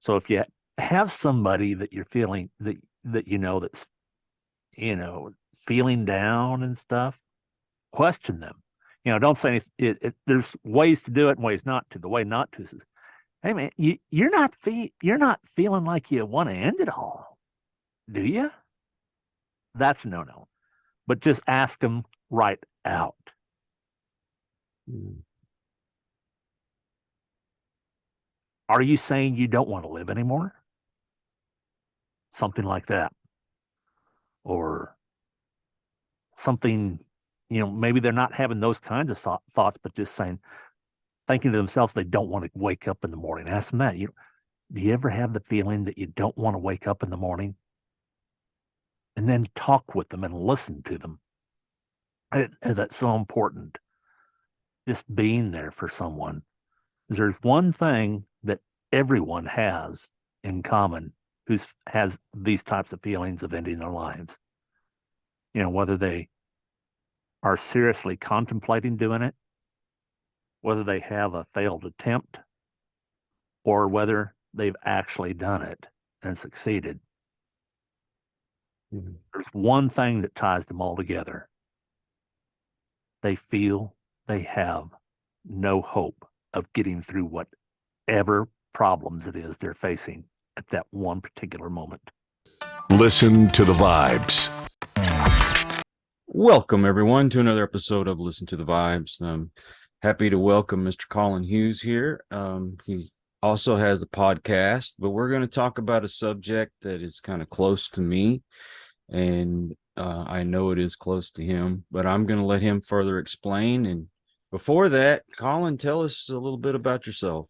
So if you have somebody that you're feeling that that's feeling down and stuff, question them. Don't say there's ways to do it and ways not to. The way not to is, hey man, you're not feeling like you want to end it all, do you? That's a no. But just ask them right out. Mm. Are you saying you don't want to live anymore? Something like that. Or something, maybe they're not having those kinds of thoughts, but just thinking to themselves they don't want to wake up in the morning. Ask them that. Do you ever have the feeling that you don't want to wake up in the morning? And then talk with them and listen to them. That's so important. Just being there for someone. There's one thing that everyone has in common who has these types of feelings of ending their lives. Whether they are seriously contemplating doing it, whether they have a failed attempt, or whether they've actually done it and succeeded. Mm. There's one thing that ties them all together. They feel they have no hope of getting through whatever problems it is they're facing at that one particular moment. Listen to the Vibes. Welcome, everyone, to another episode of Listen to the Vibes. I'm happy to welcome Mr. Collin Hughes here. He also has a podcast, but we're going to talk about a subject that is kind of close to me, and I know it is close to him, but I'm going to let him further explain. And before that, Collin, tell us a little bit about yourself.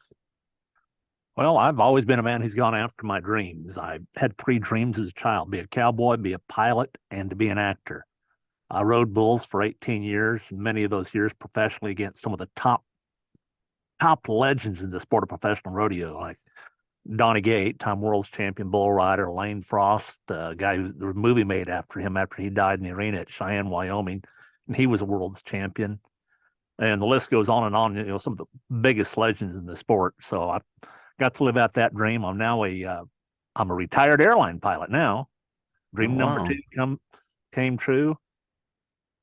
Well, I've always been a man who's gone after my dreams. I had 3 dreams as a child: be a cowboy, be a pilot, and to be an actor. I rode bulls for 18 years, many of those years professionally against some of the top legends in the sport of professional rodeo, like Donnie Gay, 8-time world's champion bull rider; Lane Frost, a guy who's the movie made after him after he died in the arena at Cheyenne, Wyoming, and he was a world's champion. And the list goes on and on. Some of the biggest legends in the sport. So I got to live out that dream. I'm a retired airline pilot now. Oh, Dream number wow. 2 came true.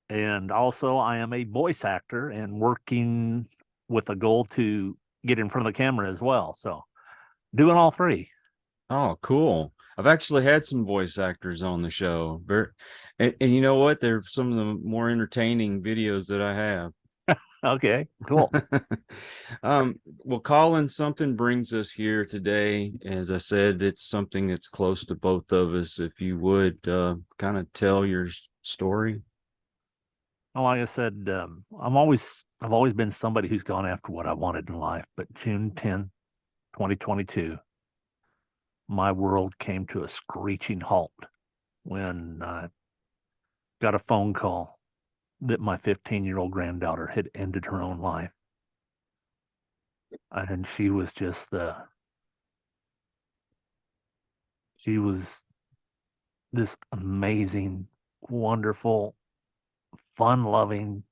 And also, I am a voice actor and working with a goal to get in front of the camera as well. So, doing all 3. Oh, cool. I've actually had some voice actors on the show. And you know what? They're some of the more entertaining videos that I have. Okay, cool. Well, Collin, something brings us here today. As I said, it's something that's close to both of us. If you would kind of tell your story. Well, like I said, I've always been somebody who's gone after what I wanted in life. But June 10th, 2022, my world came to a screeching halt when I got a phone call that my 15-year-old granddaughter had ended her own life. And she was this amazing, wonderful, fun-loving,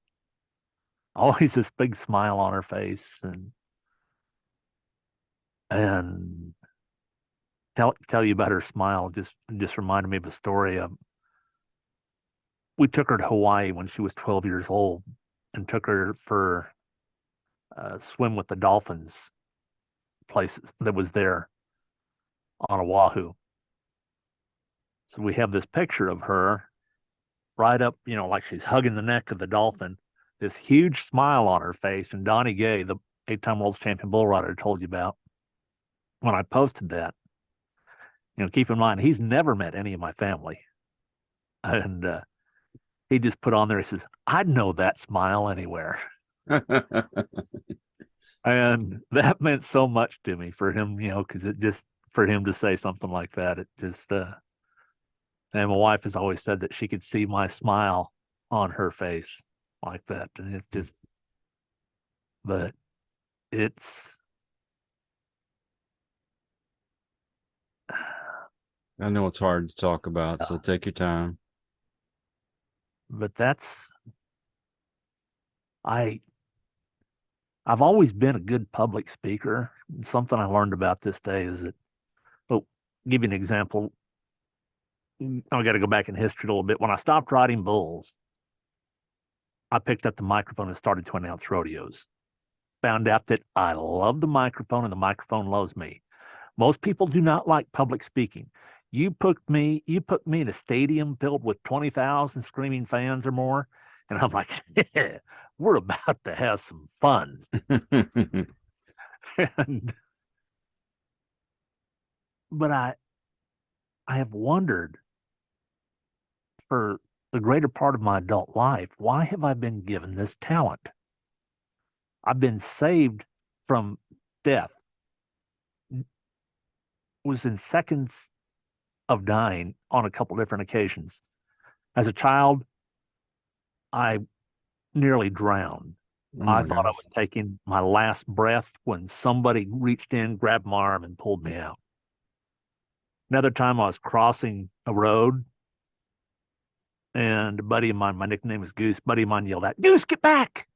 always this big smile on her face, and tell you about her smile just reminded me of a story. We took her to Hawaii when she was 12 years old and took her for swim with the dolphins places that was there on Oahu. So we have this picture of her right up, like she's hugging the neck of the dolphin, this huge smile on her face. And Donnie Gay, the 8-time world champion bull rider I told you about, when I posted that, keep in mind, he's never met any of my family. And he just put on there, he says, I'd know that smile anywhere. And that meant so much to me for him, because it just, for him to say something like that, it just, and my wife has always said that she could see my smile on her face like that. And it's just, but it's, I know it's hard to talk about, so take your time. but I've always been a good public speaker. And something I learned about this day is that give you an example. I got to go back in history a little bit. When I stopped riding bulls, I picked up the microphone and started to announce rodeos. Found out that I love the microphone and the microphone loves me. Most people do not like public speaking. You put me in a stadium filled with 20,000 screaming fans or more, and I'm like, yeah, we're about to have some fun. But I have wondered for the greater part of my adult life, why have I been given this talent? I've been saved from death. Was in seconds of dying on a couple different occasions. As a child, I nearly drowned. Oh I my thought I gosh. was taking my last breath when somebody reached in, grabbed my arm, and pulled me out. Another time I was crossing a road, and a buddy of mine, my nickname is Goose, buddy of mine yelled out, "Goose, get back!"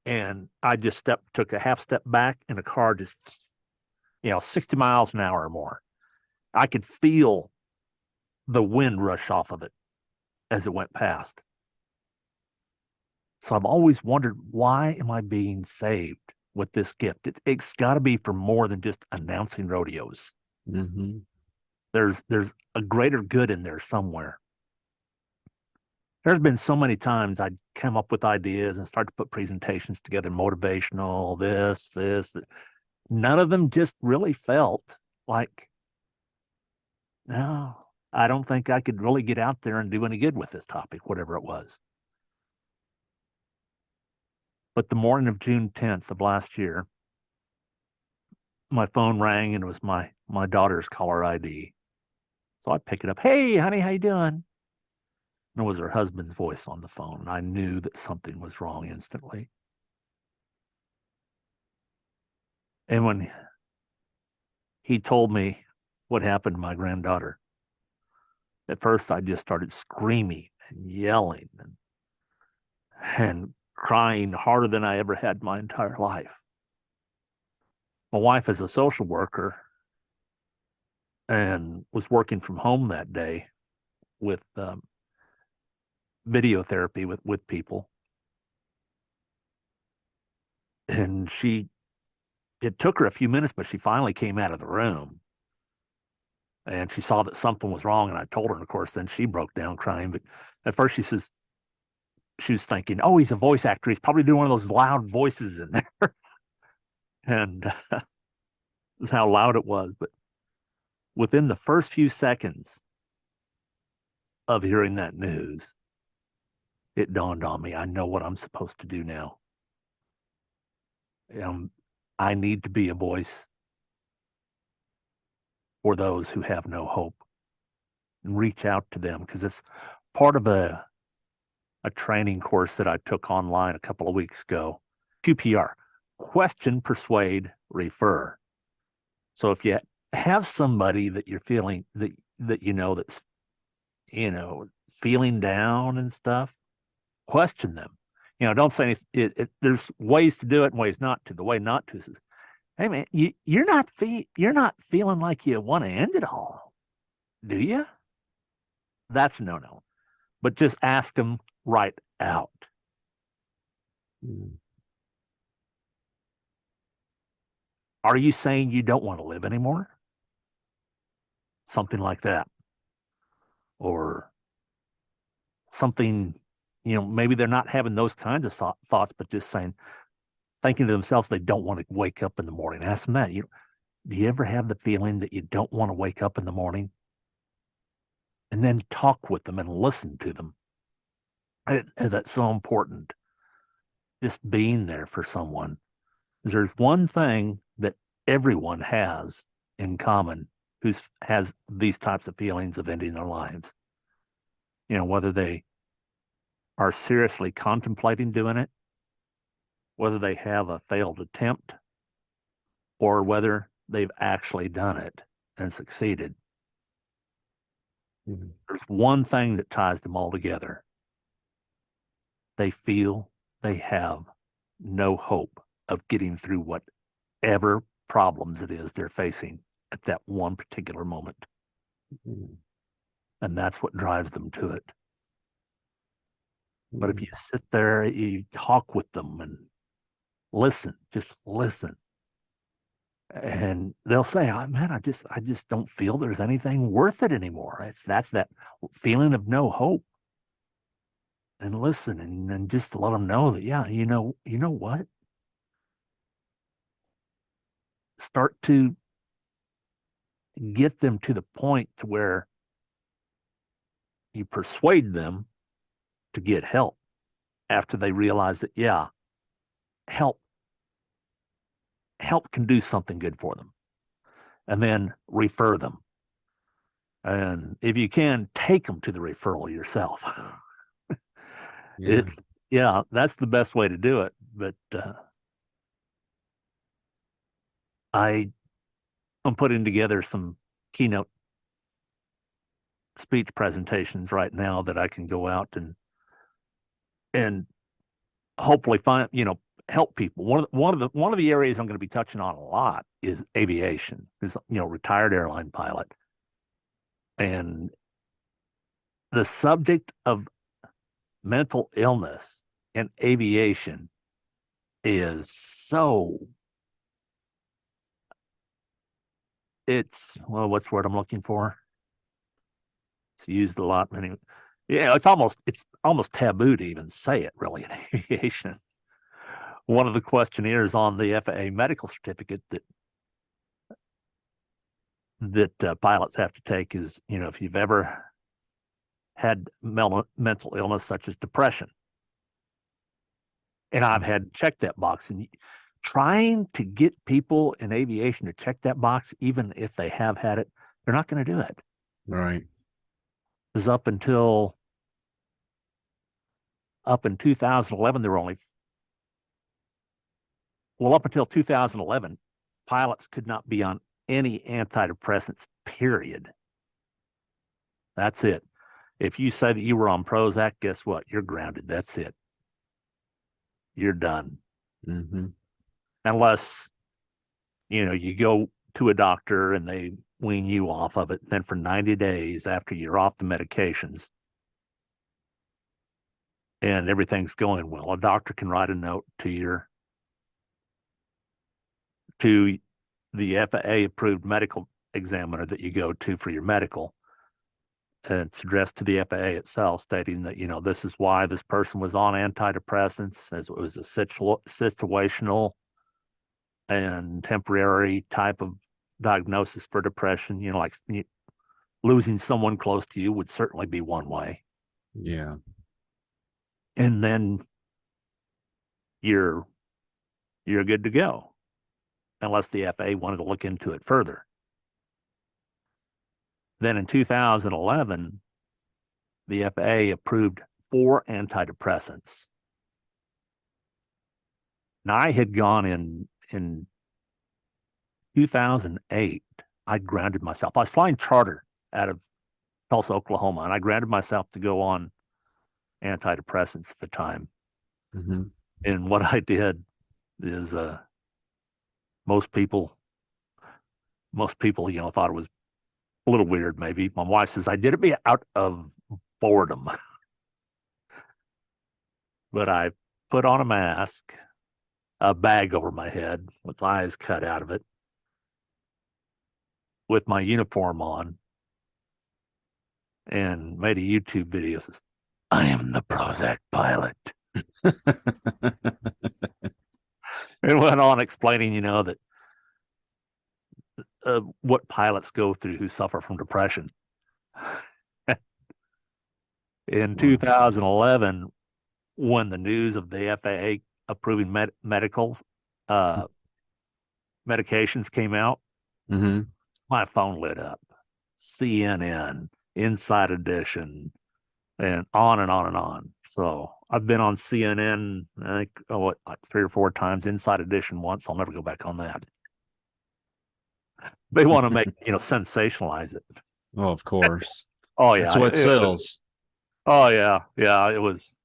And I just took a half step back, and a car just, 60 miles an hour or more. I could feel the wind rush off of it as it went past. So I've always wondered, why am I being saved with this gift? It's got to be for more than just announcing rodeos. Mm-hmm. There's a greater good in there somewhere. There's been so many times I'd come up with ideas and start to put presentations together, motivational, this. None of them just really felt like, no, I don't think I could really get out there and do any good with this topic, whatever it was. But the morning of June 10th of last year, my phone rang and it was my daughter's caller ID. So I pick it up. "Hey, honey, how you doing?" And it was her husband's voice on the phone. And I knew that something was wrong instantly. And when he told me what happened to my granddaughter, at first I just started screaming and yelling and crying harder than I ever had my entire life. My wife is a social worker and was working from home that day with video therapy with people. And it took her a few minutes, but she finally came out of the room and she saw that something was wrong. And I told her, and of course, then she broke down crying. But at first she says, she was thinking, "Oh, he's a voice actor. He's probably doing one of those loud voices in there." And that's how loud it was. But within the first few seconds of hearing that news, it dawned on me, I know what I'm supposed to do now. I need to be a voice for those who have no hope and reach out to them, because it's part of a training course that I took online a couple of weeks ago. QPR, question, persuade, refer. So if you have somebody that you're feeling that's feeling down and stuff, question them. Don't say there's ways to do it and ways not to. The way not to is, "Hey man, you're not feeling like you want to end it all, do you?" That's a no. But just ask them right out. Mm. Are you saying you don't want to live anymore? Something like that. Or something, maybe they're not having those kinds of thoughts, but just thinking to themselves they don't want to wake up in the morning. Ask them that. Do you ever have the feeling that you don't want to wake up in the morning? And then talk with them and listen to them. That's so important. Just being there for someone. There's one thing that everyone has in common who has these types of feelings of ending their lives. Whether they are seriously contemplating doing it, whether they have a failed attempt, or whether they've actually done it and succeeded. Mm-hmm. There's one thing that ties them all together. They feel they have no hope of getting through whatever problems it is they're facing at that one particular moment. Mm. And that's what drives them to it. But if Mm. you sit there, you talk with them and listen, just listen. And they'll say, oh, man, I just don't feel there's anything worth it anymore. That's that feeling of no hope. And listen and just let them know that, yeah, you know what? Start to get them to the point to where you persuade them to get help after they realize that, yeah, help can do something good for them. And then refer them. And if you can, take them to the referral yourself. Yeah. That's the best way to do it. But I'm putting together some keynote speech presentations right now that I can go out and hopefully find, help people. One of the areas I'm going to be touching on a lot is aviation, is, retired airline pilot. And the subject of mental illness in aviation is what's the word I'm looking for? It's used a lot. Anyway, yeah, it's almost taboo to even say it really in aviation. One of the questionnaires on the FAA medical certificate that pilots have to take is, if you've ever had mental illness such as depression. And I've had to check that box. And trying to get people in aviation to check that box, even if they have had it, they're not going to do it. Right. Because up in 2011, there were up until 2011, pilots could not be on any antidepressants, period. That's it. If you say that you were on Prozac, guess what? You're grounded. That's it. You're done. Mm-hmm. Unless, you go to a doctor and they wean you off of it. Then for 90 days after you're off the medications and everything's going well, a doctor can write a note to the FAA approved medical examiner that you go to for your medical. And it's addressed to the FAA itself, stating that, this is why this person was on antidepressants, as it was a situational and temporary type of diagnosis for depression. Like losing someone close to you would certainly be one way. Yeah. And then you're good to go, unless the FAA wanted to look into it further. Then in 2011, the FAA approved 4 antidepressants. Now, I had gone in 2008. I grounded myself. I was flying charter out of Tulsa, Oklahoma, and I grounded myself to go on antidepressants at the time. Mm-hmm. And what I did is most people, thought it was a little weird, maybe. My wife says I did it out of boredom. But I put on a mask, a bag over my head with eyes cut out of it, with my uniform on, and made a YouTube video. Says, I am the Prozac pilot. And went on explaining, that what pilots go through who suffer from depression. In 2011, when the news of the FAA approving medical medications came out, Mm-hmm. my phone lit up. CNN, Inside Edition, and on and on and on. So I've been on CNN, I think, like 3 or 4 times, Inside Edition once. I'll never go back on that. They want to make, sensationalize it. Oh, of course. Oh, yeah. That's what sells. Oh, yeah. Yeah, it was.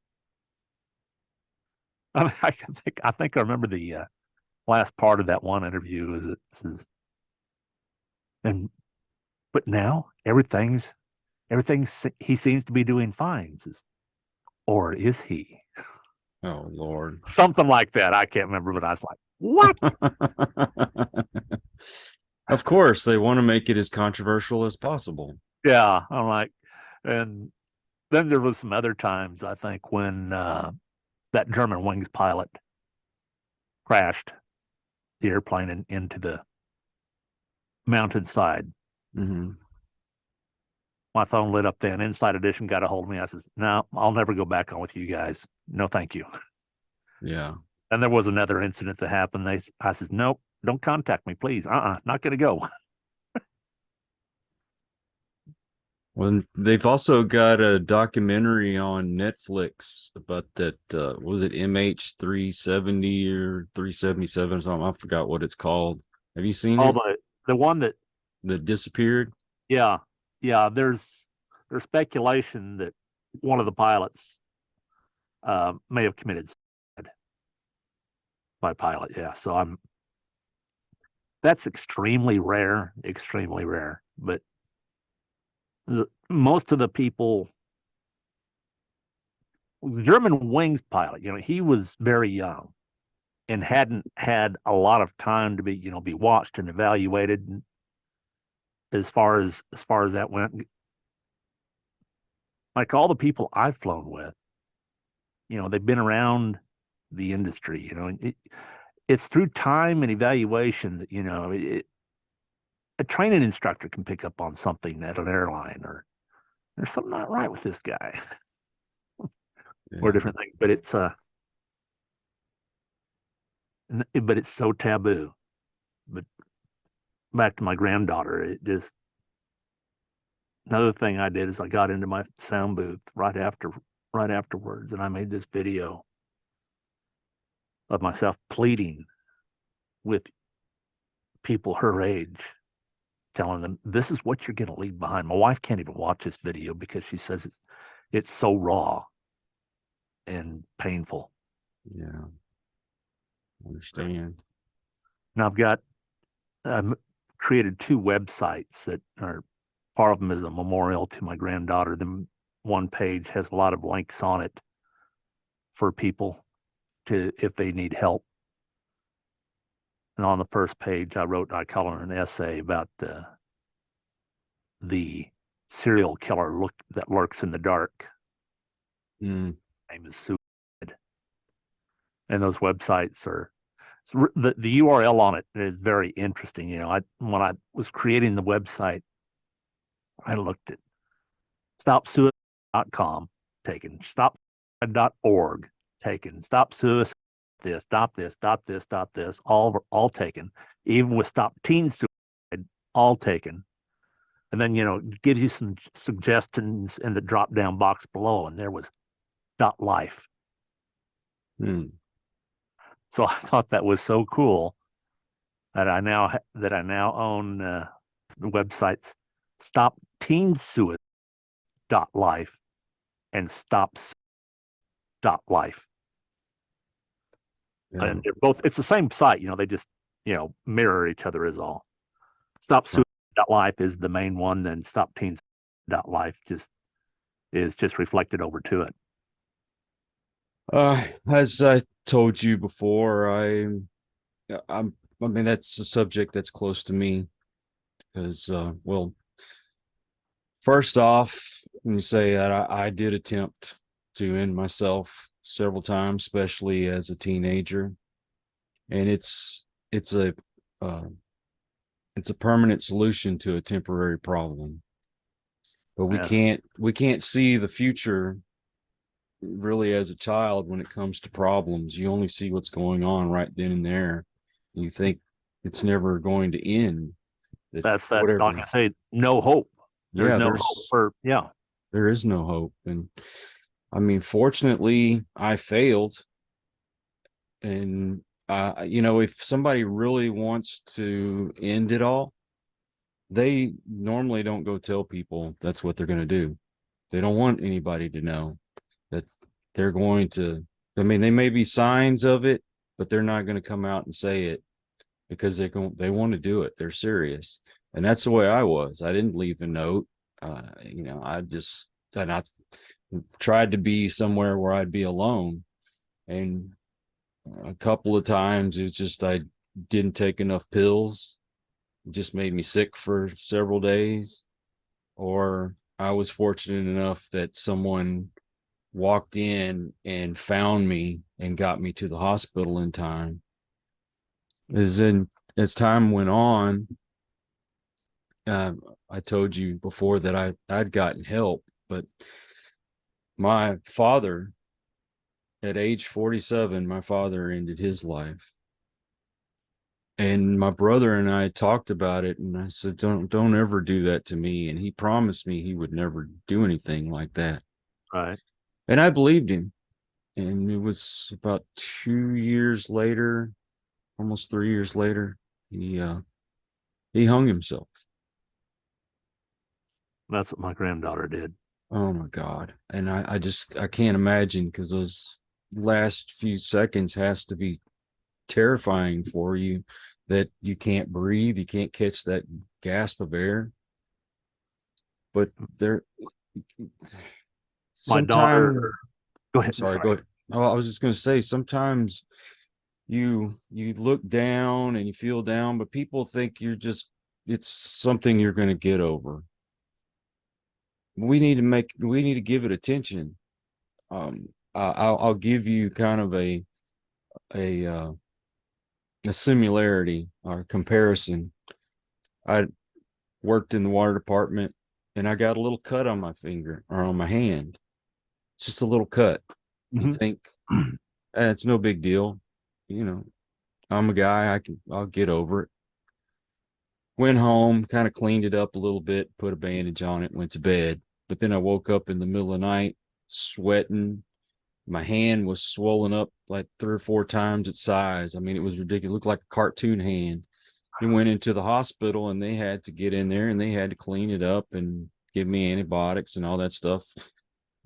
I mean, I think I remember the last part of that one interview is it says, But now he seems to be doing fine. Or is he? Oh Lord. Something like that. I can't remember, but I was like, what? Of course, they want to make it as controversial as possible. Yeah. I'm like, and then there was some other times, I think, when that German wings pilot crashed the airplane into the mountainside. Mm-hmm. My phone lit up then. Inside Edition got a hold of me. I says, no, I'll never go back on with you guys. No, thank you. Yeah. And there was another incident that happened. I says, nope, don't contact me, please. Not going to go. Well, they've also got a documentary on Netflix about that. Was it MH370 or 377 or something? I forgot what it's called. Have you seen it? The one that Disappeared. yeah, yeah. There's speculation that one of the pilots may have committed suicide by pilot. Yeah, so that's extremely rare, extremely rare. But most of the people, German wings pilot, he was very young and hadn't had a lot of time to be watched and evaluated as far as that went. Like all the people I've flown with, they've been around the industry. It's through time and evaluation that a training instructor can pick up on something at an airline, or there's something not right with this guy. Or different things. But it's so taboo. But back to my granddaughter, another thing I did is I got into my sound booth right afterwards, and I made this video of myself pleading with people her age, telling them this is what you're going to leave behind. My wife can't even watch this video because she says it's so raw and painful. Yeah, understand. Now I've created 2 websites that are, part of them is a memorial to my granddaughter. Then one page has a lot of links on it for people if they need help. And on the first page, I call her an essay about the serial killer that lurks in the dark. Mm. Name is suicide. And those websites are, the URL on it is very interesting. When I was creating the website, I looked at stopsuicide.com, taken, stopsuicide.org, taken, stop suicide, this, stop this, stop this, stop this, all taken. Even with stop teen suicide, all taken. And then, it gives you some suggestions in the drop down box below, and there was .life. Mm. So I thought that was so cool that I now own the websites stopteensuicide.life and stops.life. Yeah. And they're both, it's the same site, they just, mirror each other is all. Stopsuicide.life is the main one, then stopteens.life is just reflected over to it. As I told you before, I mean, that's a subject that's close to me because, well, first off, let me say that I did attempt to end myself several times, especially as a teenager, and it's a permanent solution to a temporary problem. But we can't see the future really as a child when it comes to problems. You only see what's going on right then and there. You think it's never going to end. That's that, whatever. like I say, no hope. There's no hope for, there is no hope. And I mean, fortunately, I failed. And if somebody really wants to end it all, they normally don't go tell people that's what they're going to do. They don't want anybody to know that they're going to. I mean, they may be signs of it, but they're not going to come out and say it because they want to do it. They're serious. And that's the way I was. I didn't leave a note. I tried to be somewhere where I'd be alone. And a couple of times it was just I didn't take enough pills. It just made me sick for several days. Or I was fortunate enough that someone walked in and found me and got me to the hospital in time. As time went on, uh, I told you before that I'd gotten help, but my father, at age 47, my father ended his life. And my brother and I talked about it, and I said, don't ever do that to me. And he promised me he would never do anything like that. Right. And I believed him. And it was about 2 years later, almost 3 years later, he hung himself. That's what my granddaughter did. Oh my God. And I can't imagine, because those last few seconds has to be terrifying for you, that you can't breathe, you can't catch that gasp of air. But there, My sometimes, daughter, go ahead. sorry, go ahead. Oh, I was just going to say, sometimes you look down and you feel down, but people think it's something you're going to get over. We need to give it attention. I'll give you kind of a similarity or comparison. I worked in the water department, and I got a little cut on my finger or on my hand. It's just a little cut. You Mhm. think, it's no big deal. I'm a guy, I'll get over it. Went home, kind of cleaned it up a little bit, put a bandage on it, went to bed. But then I woke up in the middle of the night, sweating. My hand was swollen up like 3 or 4 times its size. I mean, it was ridiculous. It looked like a cartoon hand. He went into the hospital, and they had to get in there and they had to clean it up and give me antibiotics and all that stuff.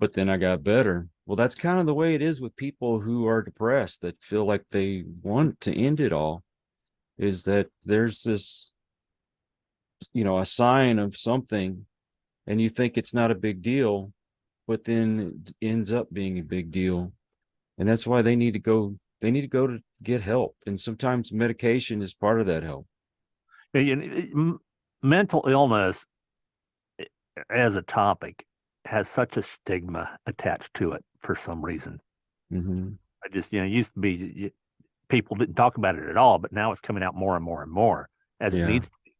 But then I got better. Well, that's kind of the way it is with people who are depressed, that feel like they want to end it all, is that there's this, a sign of something, and you think it's not a big deal, but then it ends up being a big deal. And that's why they need to go to get help. And sometimes medication is part of that help. Mental illness as a topic has such a stigma attached to it for some reason. Mm-hmm. I just, used to be people didn't talk about it at all, but now it's coming out more and more and more as it Yeah. needs to be.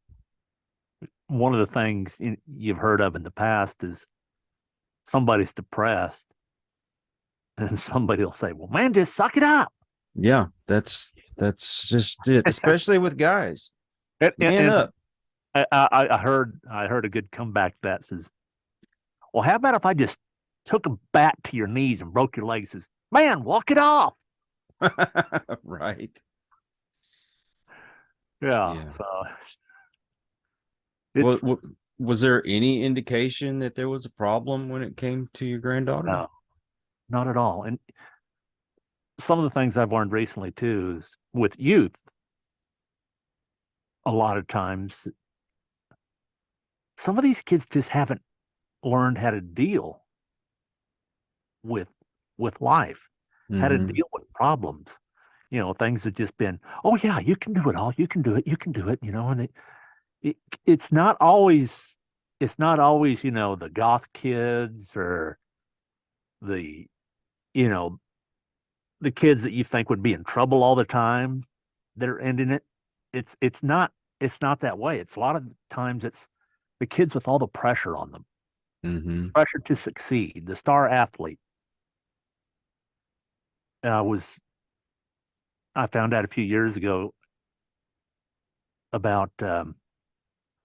One of the things you've heard of in the past is somebody's depressed and somebody will say, well, man, just suck it up. Yeah, that's just it, especially with guys. Man up. I heard a good comeback to that. Says, well, how about if I just took a bat to your knees and broke your legs? Says, man, walk it off. Right. Yeah. Yeah. So Well, it's was there any indication that there was a problem when it came to your granddaughter? no, not at all. And some of the things I've learned recently too is with youth, a lot of times some of these kids just haven't learned how to deal with life, how to Mm-hmm. deal with problems. Things have just been, oh yeah, you can do it all. You can do it. You can do it. And it's not always the goth kids or the you know the kids that you think would be in trouble all the time that are ending it. It's not that way. It's a lot of times it's the kids with all the pressure on them, Mm-hmm. pressure to succeed, the star athlete. I found out a few years ago about a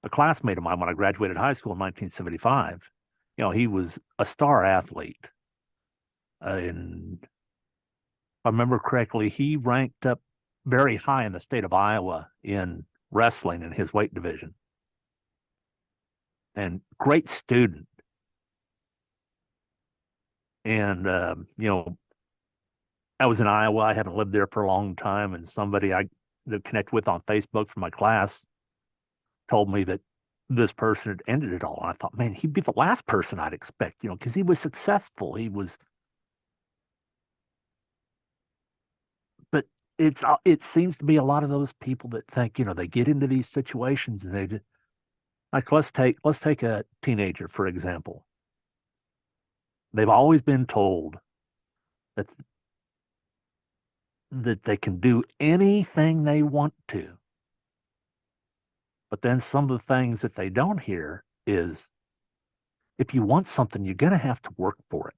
classmate of mine when I graduated high school in 1975. He was a star athlete. And if I remember correctly, he ranked up very high in the state of Iowa in wrestling in his weight division. And great student. And, I was in Iowa. I haven't lived there for a long time. And somebody I connect with on Facebook from my class told me that this person had ended it all. And I thought, man, he'd be the last person I'd expect, because he was successful. But it seems to be a lot of those people that think, they get into these situations and they just, like, let's take a teenager, for example. They've always been told that they can do anything they want to. But then some of the things that they don't hear is, if you want something, you're going to have to work for it.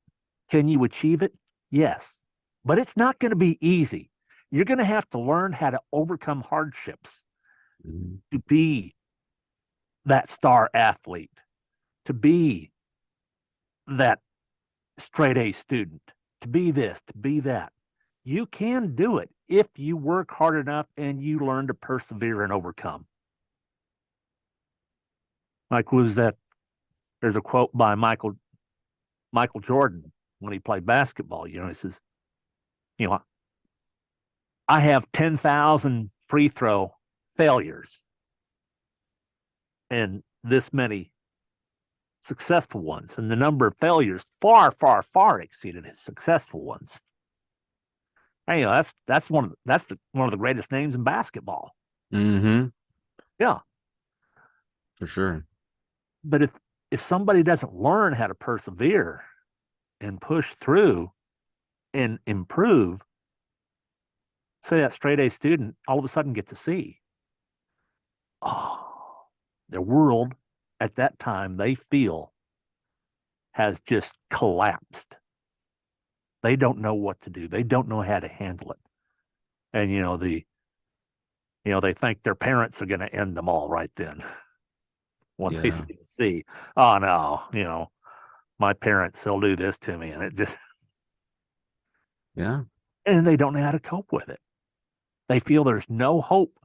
Can you achieve it? Yes. But it's not going to be easy. You're going to have to learn how to overcome hardships to be that star athlete, to be that straight A student, to be this, to be that. You can do it if you work hard enough and you learn to persevere and overcome. Like, there's a quote by Michael Jordan when he played basketball. He says, I have 10,000 free throw failures and this many successful ones. And the number of failures far, far, far exceeded his successful ones. And, that's one of the greatest names in basketball. Mm-hmm. Yeah. For sure. But if somebody doesn't learn how to persevere and push through and improve, say that straight A student all of a sudden gets a C. Oh, their world at that time, they feel, has just collapsed. They don't know what to do. They don't know how to handle it. And, they think their parents are going to end them all right then. Once they see the C. Oh, no, my parents, they'll do this to me. And it just, yeah. And they don't know how to cope with it. They feel there's no hope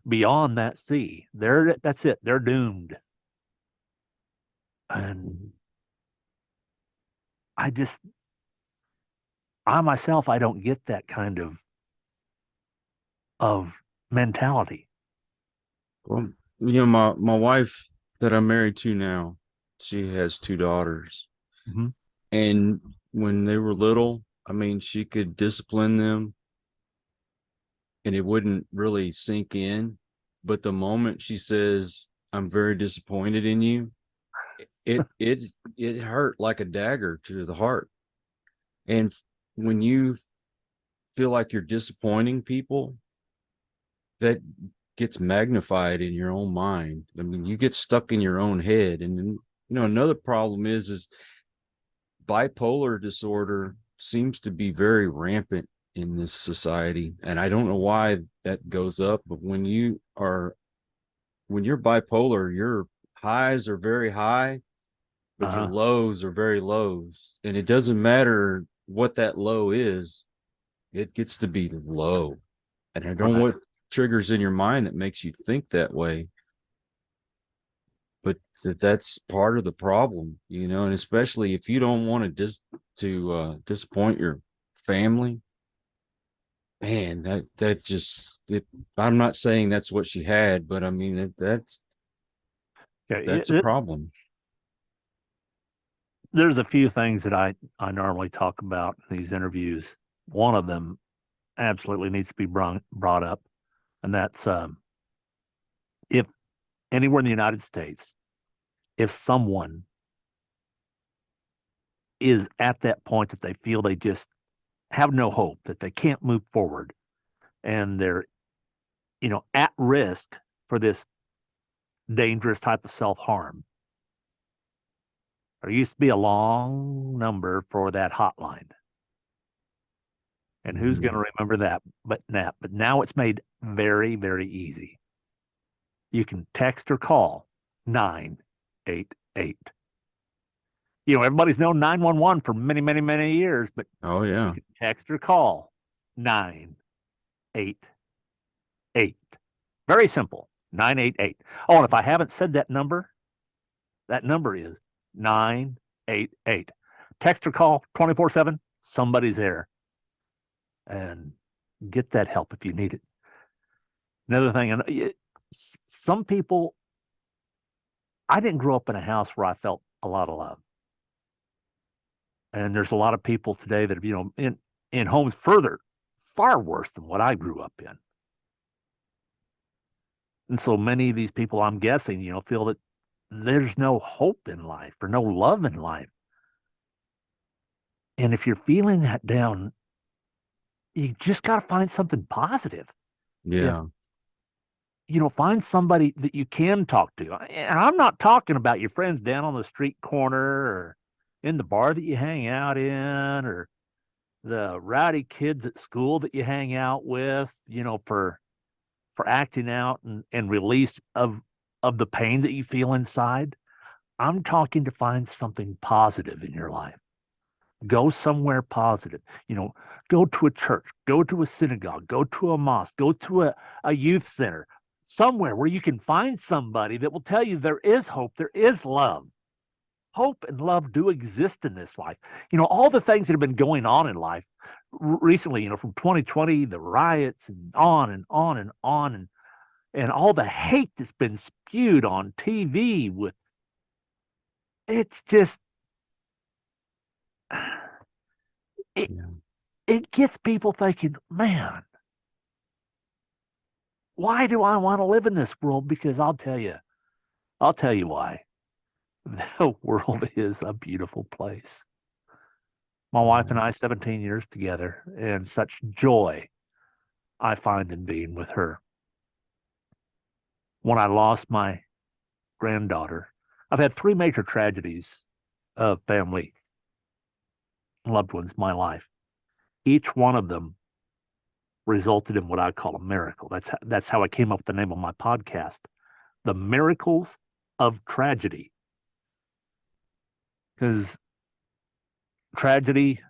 beyond that C. That's it. They're doomed. And I myself, I don't get that kind of mentality. Well, my wife that I'm married to now, she has 2 daughters. Mm-hmm. And when they were little, she could discipline them and it wouldn't really sink in. But the moment she says, I'm very disappointed in you, it hurt like a dagger to the heart. And when you feel like you're disappointing people, that gets magnified in your own mind. You get stuck in your own head. And then, another problem is bipolar disorder seems to be very rampant in this society. And I don't know why that goes up, but when you're bipolar, your highs are very high, but your lows are very lows. And it doesn't matter what that low is, it gets to be low. And I don't know what triggers in your mind that makes you think that way. But that's part of the problem, and especially if you don't want to disappoint your family, man, that just I'm not saying that's what she had, but that's a problem. There's a few things that I normally talk about in these interviews. One of them absolutely needs to be brought up, and that's if anywhere in the United States, if someone is at that point that they feel they just have no hope, that they can't move forward, and they're, at risk for this dangerous type of self-harm, there used to be a long number for that hotline. And who's going to remember that? But now it's made very, very easy. You can text or call 988. Everybody's known 911 for many, many, many years, but oh yeah, you can text or call 988. Very simple, 988. Oh, and if I haven't said that number is 988. Text or call 24/7. Somebody's there. And get that help if you need it. Another thing, and some people I didn't grow up in a house where I felt a lot of love. And there's a lot of people today that, in homes far worse than what I grew up in. And so many of these people, I'm guessing, feel that there's no hope in life or no love in life. And if you're feeling that down, you just got to find something positive. Yeah. Find somebody that you can talk to. And I'm not talking about your friends down on the street corner or in the bar that you hang out in, or the rowdy kids at school that you hang out with, for acting out and release of the pain that you feel inside. I'm talking to find something positive in your life. Go somewhere positive. Go to a church, go to a synagogue, go to a mosque, go to a youth center, somewhere where you can find somebody that will tell you there is hope, there is love. Hope and love do exist in this life. All the things that have been going on in life recently, from 2020, the riots and on and on and on, and all the hate that's been spewed on TV it's just, it, Yeah. it gets people thinking, man, why do I want to live in this world? Because I'll tell you why. The world is a beautiful place. My wife and I, 17 years together, and such joy I find in being with her. When I lost my granddaughter, I've had 3 major tragedies of family loved ones in my life. Each one of them resulted in what I call a miracle. That's how I came up with the name of my podcast, The Miracles of Tragedy. Because tragedy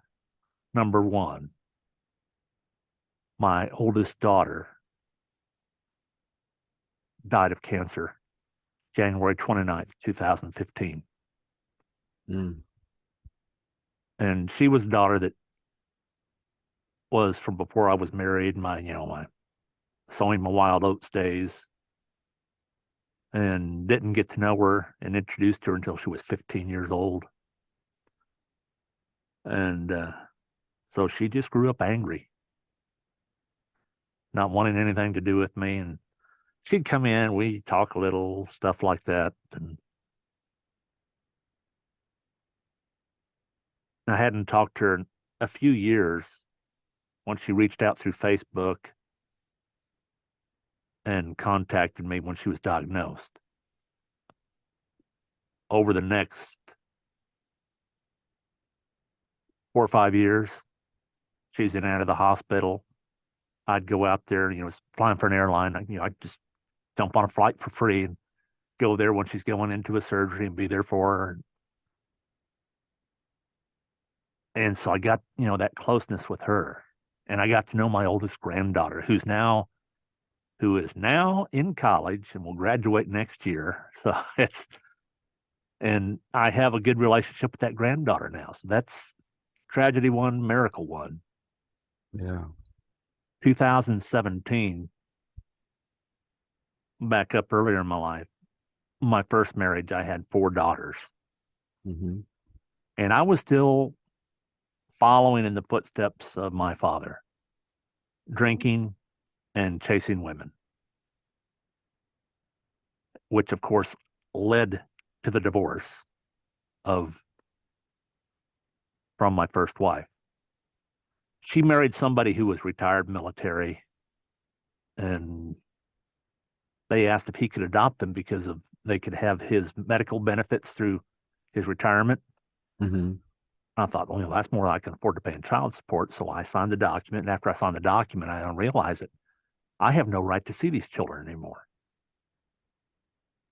number 1, my oldest daughter died of cancer January 29th, 2015. And she was a daughter that was from before I was married, my sowing my wild oats days, and didn't get to know her and introduced her until she was 15 years old. And so she just grew up angry, not wanting anything to do with me. And she'd come in, we talk a little, stuff like that. And I hadn't talked to her in a few years when she reached out through Facebook and contacted me when she was diagnosed. Over the next 4 or 5 years, she's in and out of the hospital. I'd go out there, flying for an airline. I'd just jump on a flight for free and go there when she's going into a surgery and be there for her. And so I got, that closeness with her. And I got to know my oldest granddaughter, who is now in college and will graduate next year. So and I have a good relationship with that granddaughter now. So that's tragedy 1, miracle 1. Yeah. 2017, back up earlier in my life, my first marriage, I had 4 daughters. Mm-hmm. And I was still following in the footsteps of my father, drinking and chasing women, which of course led to the divorce from my first wife. She married somebody who was retired military, and they asked if he could adopt them because they could have his medical benefits through his retirement. Mm-hmm. I thought, well, that's more than I can afford to pay in child support. So I signed the document. And after I signed the document, I realized that I have no right to see these children anymore.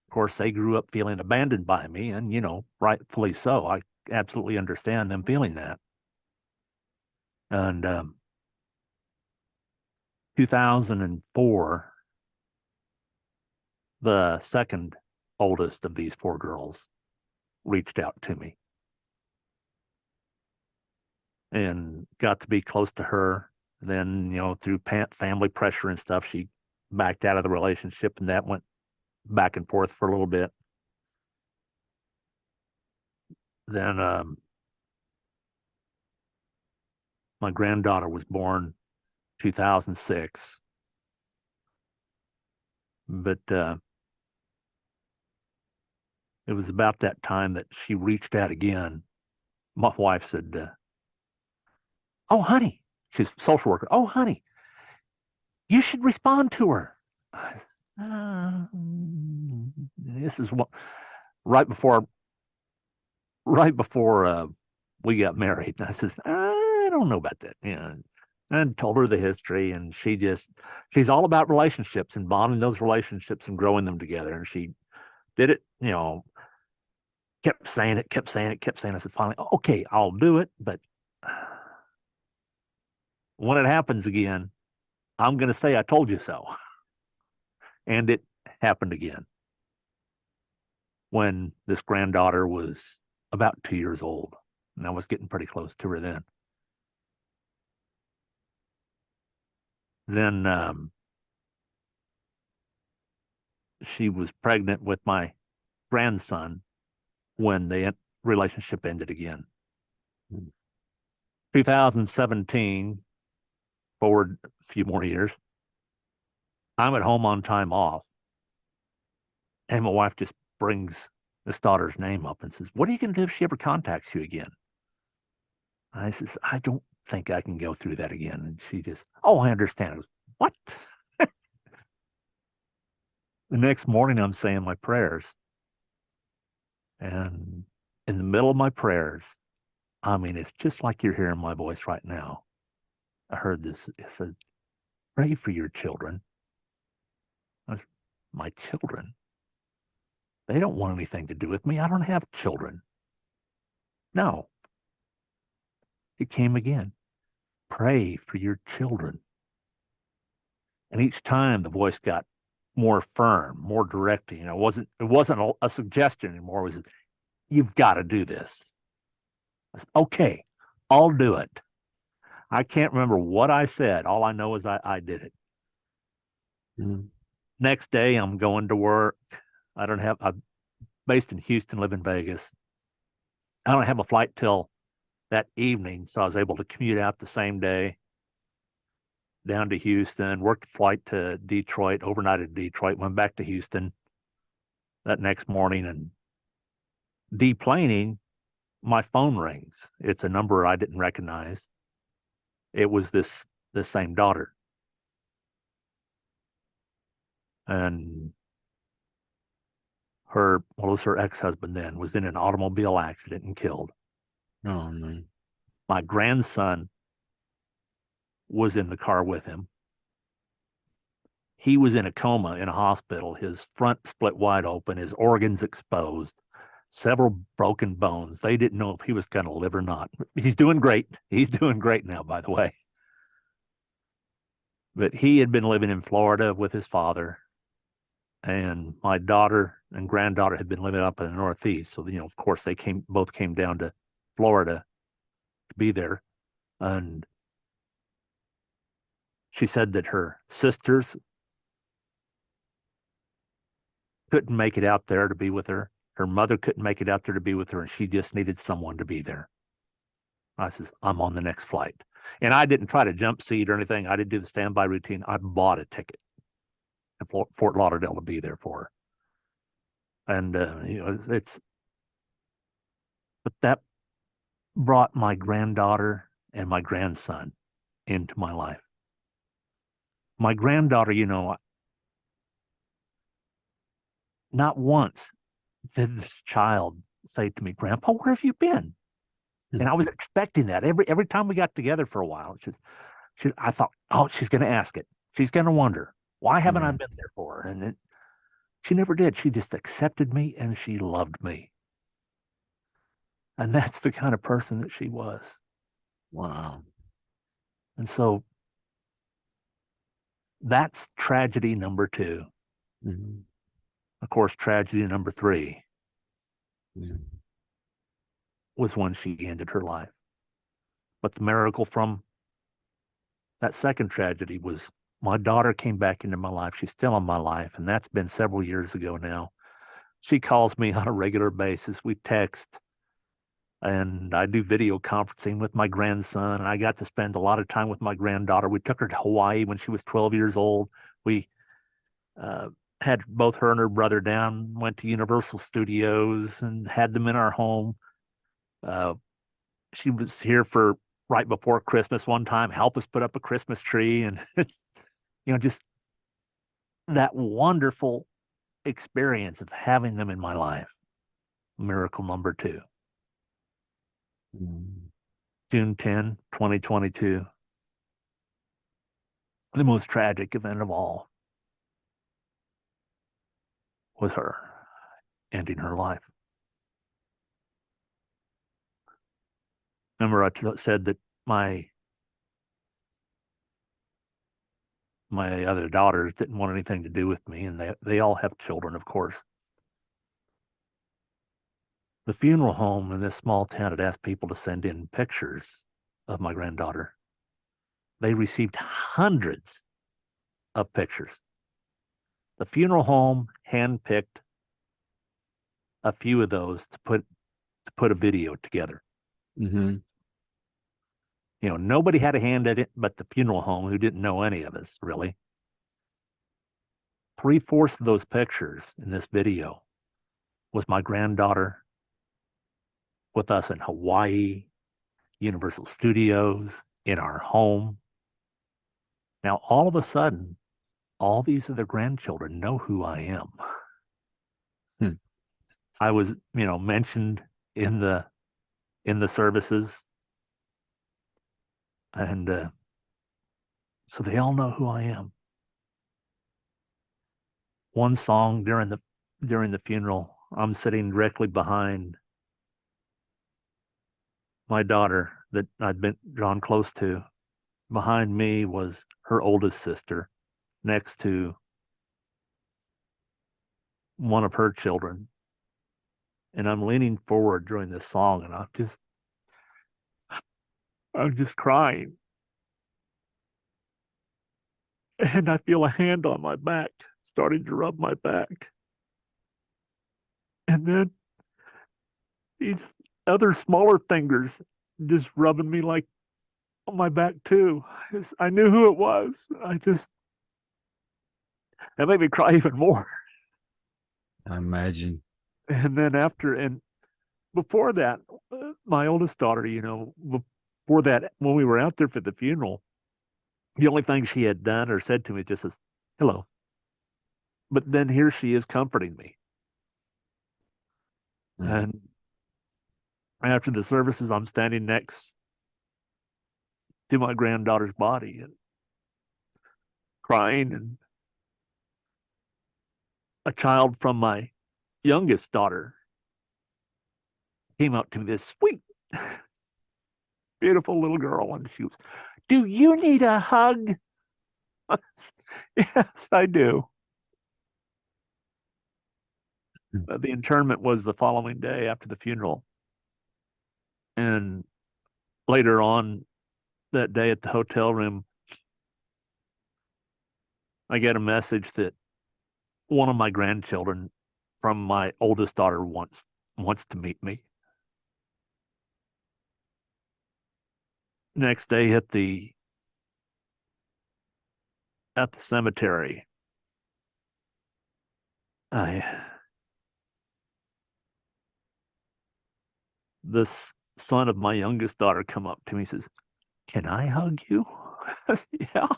Of course, they grew up feeling abandoned by me, and, rightfully so. I absolutely understand them feeling that. And 2004, the second oldest of these 4 girls reached out to me and got to be close to her. Then, through family pressure and stuff, she backed out of the relationship, and that went back and forth for a little bit. then my granddaughter was born 2006. But it was about that time that she reached out again. My wife said, oh, honey, she's a social worker. Oh, honey, you should respond to her. I said, this is what right before we got married. And I says, I don't know about that. And told her the history, and she's all about relationships and bonding those relationships and growing them together. And she did it, kept saying it. I said, finally, okay, I'll do it. But when it happens again, I'm going to say, I told you so. And it happened again when this granddaughter was about 2 years old. And I was getting pretty close to her then. Then she was pregnant with my grandson when the relationship ended again. 2017, forward a few more years, I'm at home on time off, and my wife just brings this daughter's name up and says, what are you going to do if she ever contacts you again? I says, I don't think I can go through that again. And she just, oh, I understand. I was, what? The next morning, I'm saying my prayers. And in the middle of my prayers, I mean, it's just like you're hearing my voice right now. I heard this. It said, pray for your children. I was, my children? They don't want anything to do with me. I don't have children. No. It came again. Pray for your children. And each time the voice got more firm, more directing. It wasn't a suggestion anymore. It was, you've got to do this. I said, okay, I'll do it. I can't remember what I said. All I know is I did it. Mm-hmm. Next day, I'm going to work. I'm based in Houston, live in Vegas. I don't have a flight till that evening, so I was able to commute out the same day down to Houston, worked a flight to Detroit, overnighted Detroit, went back to Houston that next morning, and deplaning, my phone rings. It's a number I didn't recognize. It was this same daughter. And her ex-husband then was in an automobile accident and killed. Oh, man. My grandson was in the car with him. He was in a coma in a hospital, his front split wide open, his organs exposed, several broken bones. They didn't know if he was going to live or not. He's doing great. He's doing great now, by the way. But he had been living in Florida with his father, and my daughter and granddaughter had been living up in the Northeast. So, of course, they both came down to Florida to be there. And she said that her sisters couldn't make it out there to be with her. Her mother couldn't make it out there to be with her, and she just needed someone to be there. I says, I'm on the next flight. And I didn't try to jump seat or anything. I didn't do the standby routine. I bought a ticket at Fort Lauderdale to be there for her. And, but that brought my granddaughter and my grandson into my life. My granddaughter, not once did this child say to me, Grandpa, where have you been? And I was expecting that every time we got together for a while. I thought, oh, she's going to ask it. She's going to wonder, why haven't I been there for her? And she never did. She just accepted me and she loved me. And that's the kind of person that she was. Wow. And so that's tragedy number 2. Mm-hmm. Of course, tragedy number 3 Yeah. was when she ended her life. But the miracle from that second tragedy was my daughter came back into my life. She's still in my life, and that's been several years ago now. She calls me on a regular basis. We text. and I do video conferencing with my grandson, and I got to spend a lot of time with my granddaughter. We took her to Hawaii when she was 12 years old. We uh, had both her and her brother down, went to Universal Studios, and had them in our home. Uh, she was here for right before Christmas one time, help us put up a Christmas tree, and it's just that wonderful experience of having them in my life. Miracle number 2. Mm. June 10, 2022. The most tragic event of all was her ending her life. Remember, I said that my other daughters didn't want anything to do with me, and they all have children, of course. The funeral home in this small town had asked people to send in pictures of my granddaughter. They received hundreds of pictures. The funeral home handpicked a few of those to put a video together. Mm-hmm. Nobody had a hand at it but the funeral home, who didn't know any of us, really. 3/4 of those pictures in this video was my granddaughter with us in Hawaii, Universal Studios, in our home. Now, all of a sudden, all these other grandchildren know who I am. Hmm. I was, mentioned in the services, and so they all know who I am. One song during the funeral, I'm sitting directly behind my daughter that I'd been drawn close to. Behind me was her oldest sister, next to one of her children. And I'm leaning forward during this song, and I'm just crying. And I feel a hand on my back starting to rub my back. And then these other smaller fingers just rubbing me like on my back too. I knew who it was. That made me cry even more. I imagine. And then before that, my oldest daughter, before that, when we were out there for the funeral, the only thing she had done or said to me just is, hello. But then here she is comforting me. Mm. And after the services, I'm standing next to my granddaughter's body and crying. And a child from my youngest daughter came up to me, this sweet, beautiful little girl, and she was, do you need a hug? Yes, I do. The internment was the following day after the funeral. And later on that day at the hotel room, I get a message that one of my grandchildren from my oldest daughter wants to meet me. Next day at the cemetery, this son of my youngest daughter come up to me and says, can I hug you? I said, yeah.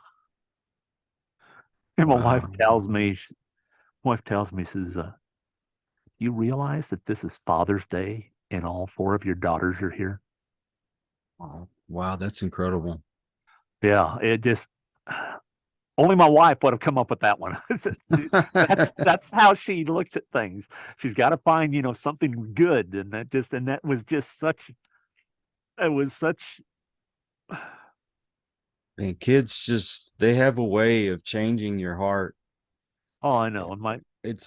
And my wife tells me, says, you realize that this is Father's Day and all 4 of your daughters are here? Wow, that's incredible. Yeah, it just, only my wife would have come up with that one. That's how she looks at things. She's got to find, something good. And that was just such, it was such. And kids they have a way of changing your heart. Oh, I know. And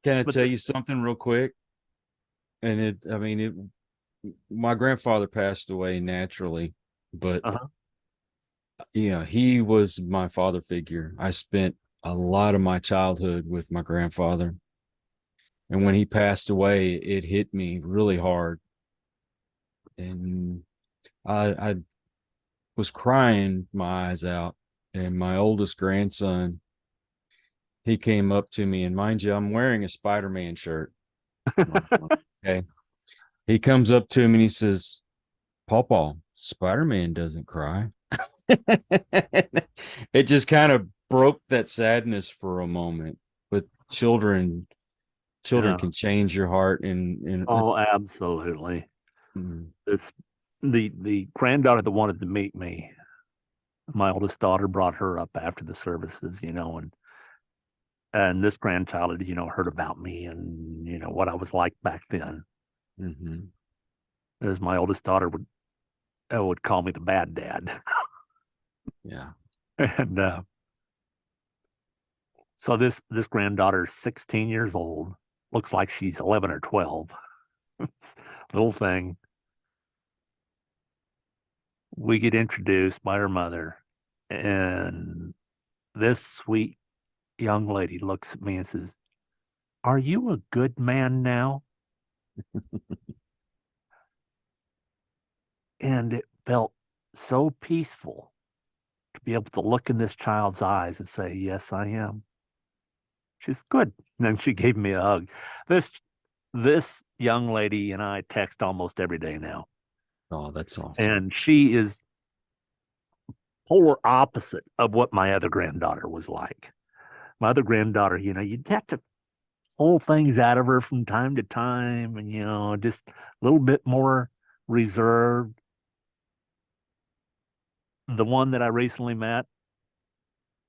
can I tell you something real quick? And my grandfather passed away naturally, but he was my father figure. I spent a lot of my childhood with my grandfather. And when he passed away, it hit me really hard. And I was crying my eyes out. And my oldest grandson, he came up to me, and mind you, I'm wearing a Spider-Man shirt. Okay. He comes up to me and he says, Pawpaw, Spider-Man doesn't cry. It just kind of broke that sadness for a moment. But children Yeah. can change your heart and Oh, absolutely. mm, It's the granddaughter that wanted to meet me. My oldest daughter brought her up after the services, and this grandchild had, heard about me and what I was like back then. mhm. As my oldest daughter would call me the bad dad, Yeah. and so this granddaughter's 16 years old. Looks like she's 11 or 12. Little thing. We get introduced by her mother, and this sweet young lady looks at me and says, "Are you a good man now?" And it felt so peaceful to be able to look in this child's eyes and say, "Yes, I am." She's good. And then she gave me a hug. This young lady and I text almost every day now. Oh, that's awesome. And she is polar opposite of what my other granddaughter was like. My other granddaughter, you'd have to pull things out of her from time to time and, just a little bit more reserved. The one that I recently met,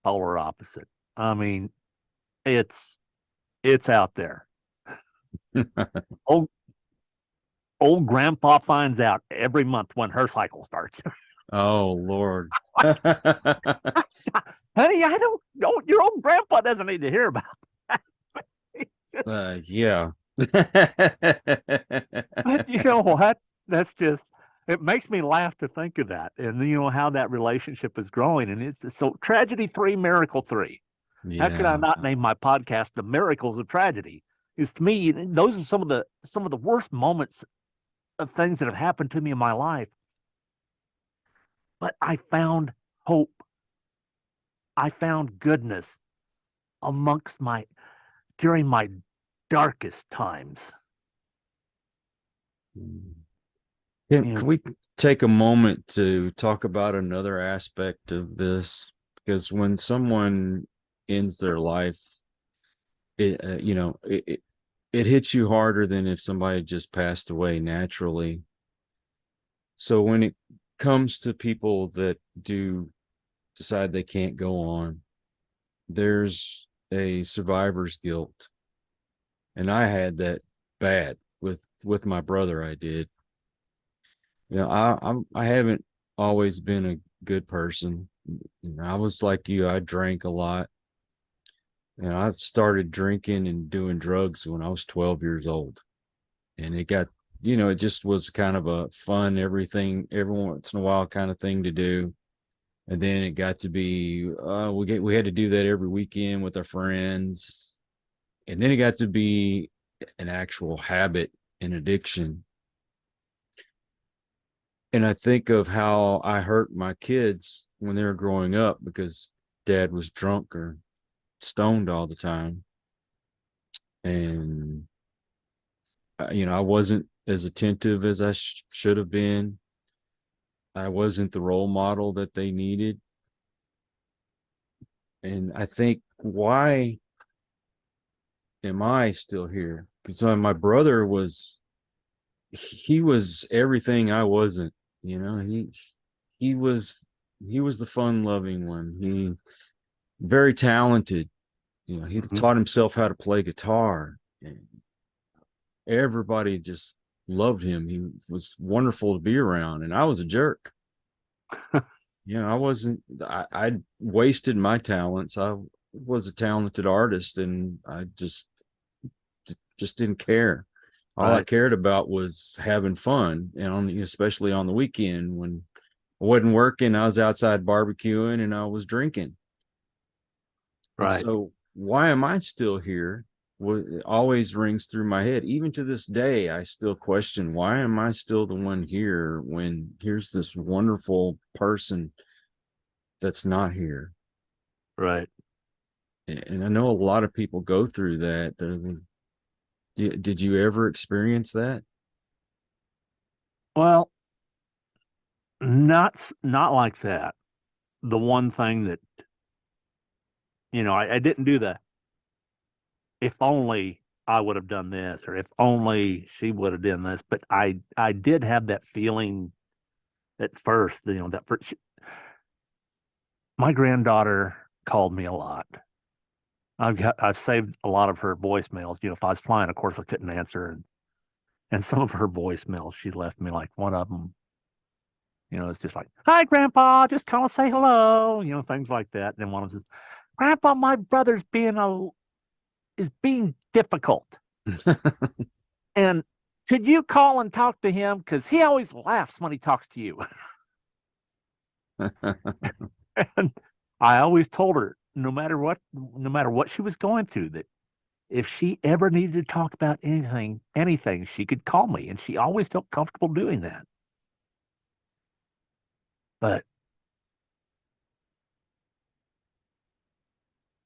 polar opposite. I mean, it's out there. Old old grandpa finds out every month when her cycle starts. Oh, Lord. What? Honey, I don't know. Your old grandpa doesn't need to hear about that. Yeah. But you know what? That's just, it makes me laugh to think of that and how that relationship is growing. And it's so tragedy 3, miracle 3. How could I Yeah. not name my podcast The Miracles of Tragedy? Is to me, those are some of the worst moments of things that have happened to me in my life. But I found hope. I found goodness amongst during my darkest times. Can we take a moment to talk about another aspect of this? Because when someone ends their life, it hits you harder than if somebody just passed away naturally. So when it comes to people that do decide they can't go on, there's a survivor's guilt. And I had that bad with my brother. I did. I haven't always been a good person. I was like you. I drank a lot. I started drinking and doing drugs when I was 12 years old. And it got, it just was kind of a fun, everything, every once in a while kind of thing to do. And then it got to be, we had to do that every weekend with our friends. And then it got to be an actual habit and addiction. And I think of how I hurt my kids when they were growing up because dad was drunk or stoned all the time. And, I wasn't as attentive as I should have been. I wasn't the role model that they needed. And I think, why am I still here? Because my brother he was everything I wasn't. He was he was the fun loving one. He very talented. He taught himself how to play guitar, and everybody just loved him. He was wonderful to be around, and I was a jerk. I wasn't. I wasted my talents. I was a talented artist, and I just didn't care. All I Right. cared about was having fun, and especially on the weekend when I wasn't working, I was outside barbecuing and I was drinking. And Right. so, why am I still here? it always rings through my head. Even to this day, I still question, why am I still the one here when here's this wonderful person that's not here? Right. And I know a lot of people go through that. Did you ever experience that? Well, not like that. The one thing that, I didn't do the if only I would have done this, or if only she would have done this, but I did have that feeling at first, that first, my granddaughter called me a lot. I've saved a lot of her voicemails. If I was flying, of course I couldn't answer, and some of her voicemails she left me, like one of them, it's just like, "Hi, Grandpa, just call and say hello," things like that. And then one of them says, "Grandpa, my brother's is being difficult, and could you call and talk to him, because he always laughs when he talks to you." And I always told her, no matter what she was going through, that if she ever needed to talk about anything, she could call me, and she always felt comfortable doing that. But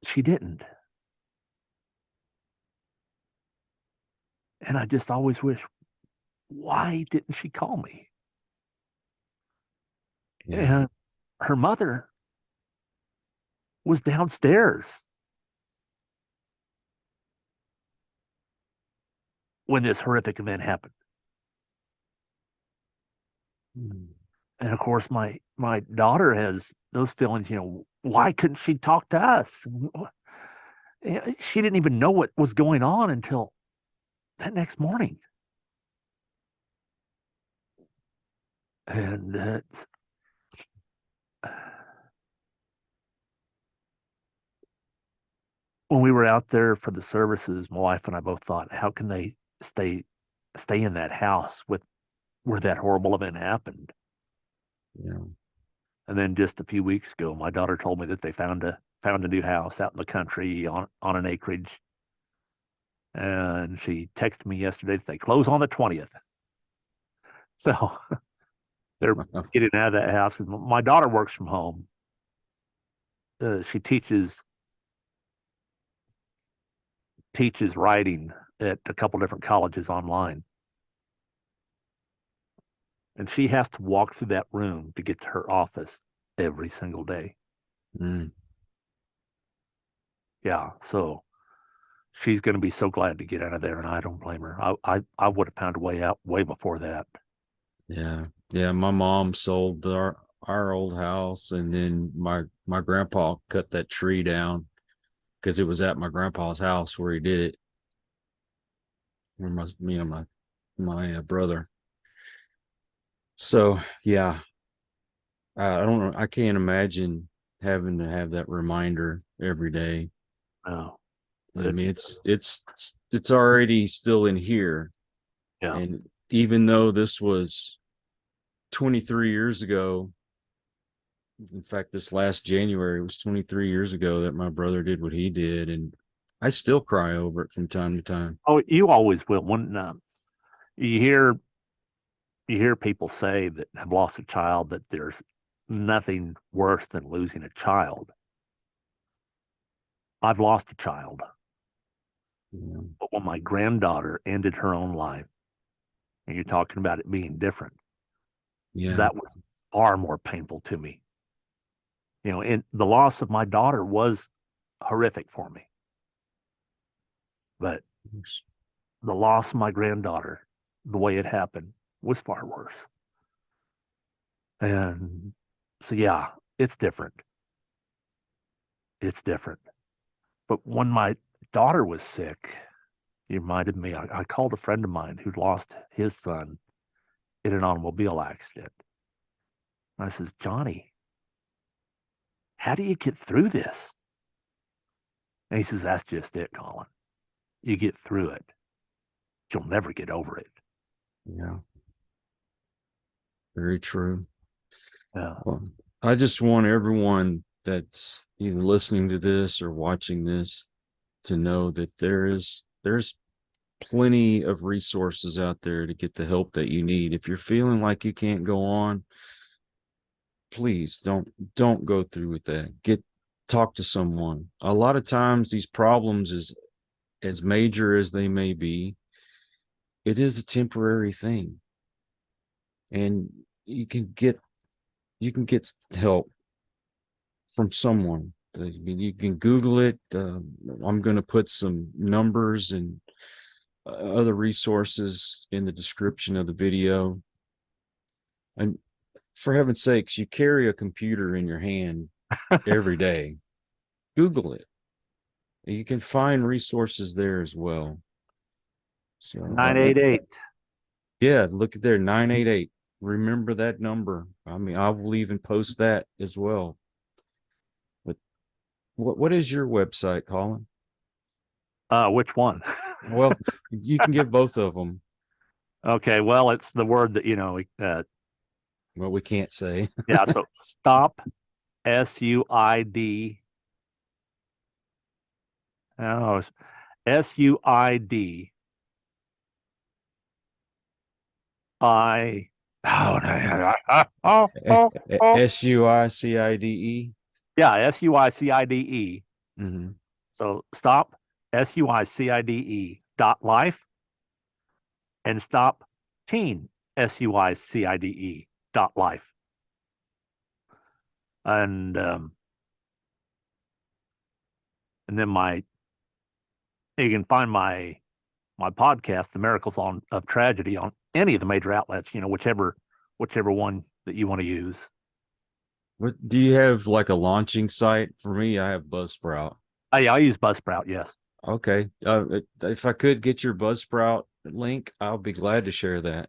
she didn't. And I just always wish, why didn't she call me? Yeah. And her mother was downstairs when this horrific event happened. Mm. And of course, my daughter has those feelings, why couldn't she talk to us? She didn't even know what was going on until that next morning. And when we were out there for the services, my wife and I both thought, how can they stay in that house with where that horrible event happened? Yeah. And then just a few weeks ago, my daughter told me that they found a new house out in the country on an acreage. And she texted me yesterday that they close on the 20th. So they're getting out of that house. My daughter works from home. She teaches writing at a couple different colleges online. And she has to walk through that room to get to her office every single day. Mm. Yeah. So she's going to be so glad to get out of there, and I don't blame her. I would have found a way out way before that. Yeah. Yeah. My mom sold our old house, and then my grandpa cut that tree down because it was at my grandpa's house where he did it. Where me and my brother. So yeah, I don't know. I can't imagine having to have that reminder every day. No. I mean, it's already still in here, Yeah. and even though this was 23 years ago, in fact, this last January was 23 years ago that my brother did what he did, and I still cry over it from time to time. Oh, you always will. When you hear people say that have lost a child, that there's nothing worse than losing a child. I've lost a child, Yeah. but when my granddaughter ended her own life, and you're talking about it being different, Yeah. that was far more painful to me. And the loss of my daughter was horrific for me, but the loss of my granddaughter, the way it happened, was far worse. And so, yeah, it's different. It's different. But when my daughter was sick, it reminded me, I called a friend of mine who'd lost his son in an automobile accident. And I says, "Johnny, how do you get through this?" And he says, "That's just it, Collin. You get through it. You'll never get over it." Yeah. Very true. Yeah. Well, I just want everyone that's either listening to this or watching this to know that there's plenty of resources out there to get the help that you need. If you're feeling like you can't go on, please don't go through with that. Talk to someone. A lot of times these problems, as major as they may be, it is a temporary thing, and you can get help from someone. I mean, you can Google it. I'm going to put some numbers and other resources in the description of the video. And for heaven's sakes, you carry a computer in your hand every day. Google it. You can find resources there as well. So 988. yeah, look at there, 988. Remember that number. I mean, I will even post that as well. But what is your website, Collin? Which one? Well, you can give both of them. Okay, well, it's the word that Well, we can't say. yeah. So stop, SUID. Oh, it's SUID. SUICIDE. Yeah, SUICIDE. Mm-hmm. So stop, SUICIDE.life, and stop teen, SUICIDE.life. And then you can find my podcast, The Miracles of Tragedy, on any of the major outlets, whichever one that you want to use. What do you have, like a launching site? For me, I have Buzzsprout. I use Buzzsprout, yes. Okay. If I could get your Buzzsprout link, I'll be glad to share that.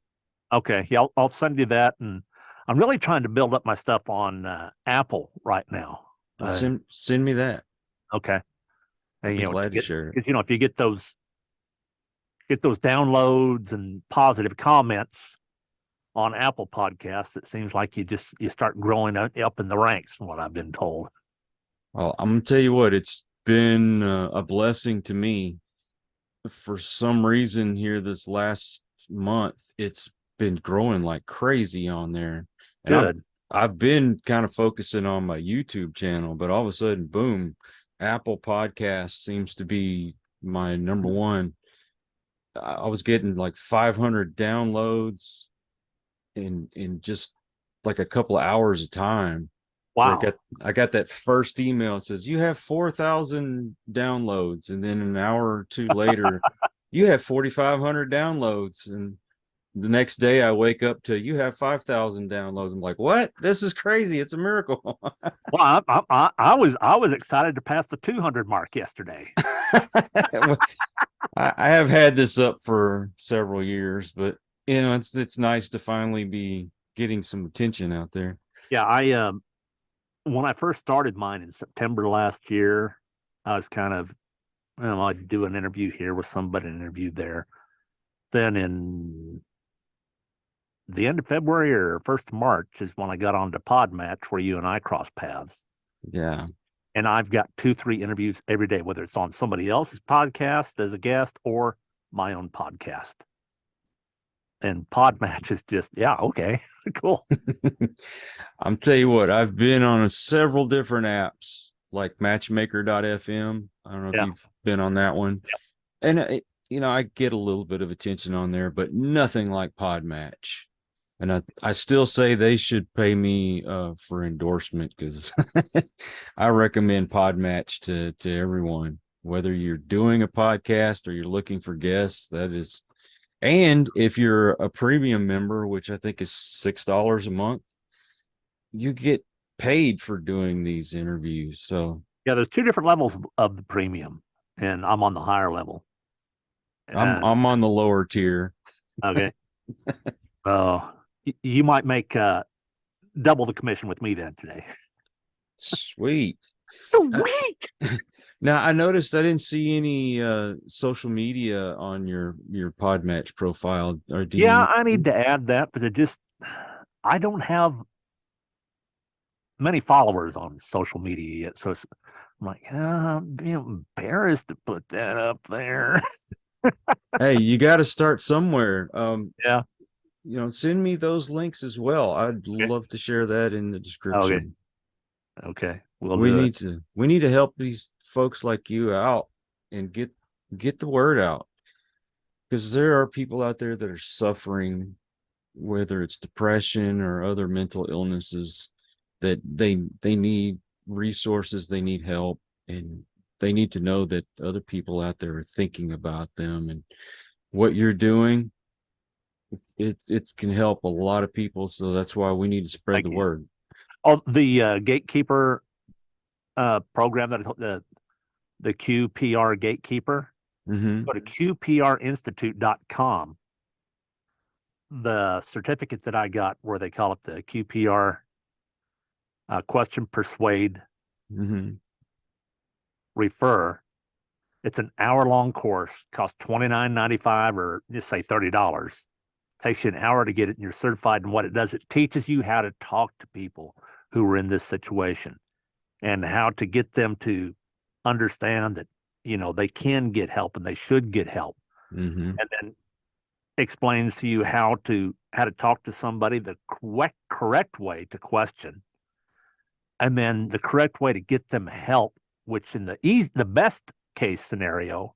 Okay, yeah, I'll send you that. And I'm really trying to build up my stuff on Apple right now. Send me that. Okay. And, I'll be glad to share it. If you get those downloads and positive comments on Apple Podcasts, it seems like you start growing up in the ranks, from what I've been told. Well, I'm gonna tell you what, it's been a blessing to me. For some reason here this last month, it's been growing like crazy on there. And Good. I've been kind of focusing on my YouTube channel, but all of a sudden, boom, Apple Podcast seems to be my number one. I was getting like 500 downloads in just like a couple of hours of time. Wow. I got that first email that says you have 4,000 downloads, and then an hour or two later, you have 4,500 downloads, and the next day I wake up to you have 5,000 downloads. I'm like, what? This is crazy! It's a miracle. Well, I was excited to pass the 200 mark yesterday. I have had this up for several years, but it's nice to finally be getting some attention out there. Yeah, when I first started mine in September last year, I was kind of, I'd do an interview here with somebody, an interview there. Then in the end of February or 1st of March is when I got on to Podmatch, where you and I cross paths. Yeah. And I've got 2-3 interviews every day, whether it's on somebody else's podcast as a guest or my own podcast. And Podmatch is just, yeah, okay, cool. I'm tell you what, I've been on several different apps like matchmaker.fm. I don't know if you've been on that one. Yeah. And I get a little bit of attention on there, but nothing like Podmatch. And I still say they should pay me for endorsement, because I recommend Podmatch to everyone, whether you're doing a podcast or you're looking for guests. And if you're a premium member, which I think is $6 a month, you get paid for doing these interviews. So yeah, there's 2 different levels of the premium, and I'm on the higher level. I'm on the lower tier. Okay. You might make double the commission with me then today. Sweet. Sweet. Now, I noticed I didn't see any social media on your Podmatch profile. Or I need to add that, but I don't have many followers on social media yet. So I'm like, I'm being embarrassed to put that up there. Hey, you got to start somewhere. Yeah. Send me those links as well. I'd Okay. love to share that in the description. Okay. We'll we do need it. we need to help these folks like you out and get the word out, because there are people out there that are suffering, whether it's depression or other mental illnesses, that they need resources, they need help, and they need to know that other people out there are thinking about them. And what you're doing, it can help a lot of people. So that's why we need to spread Thank the you. word. Oh, the Gatekeeper program, that the QPR Gatekeeper. Mm-hmm. Go to qprinstitute.com. The certificate that I got, where they call it the QPR question, persuade, Mm-hmm. refer. It's an hour-long course, costs $29.95, or just say $30. Takes you an hour to get it, and you're certified. And what it does, it teaches you how to talk to people who are in this situation, and how to get them to understand that, they can get help and they should get help. Mm-hmm. And then explains to you how to talk to somebody, the correct way to question, and then the correct way to get them help, which in the best case scenario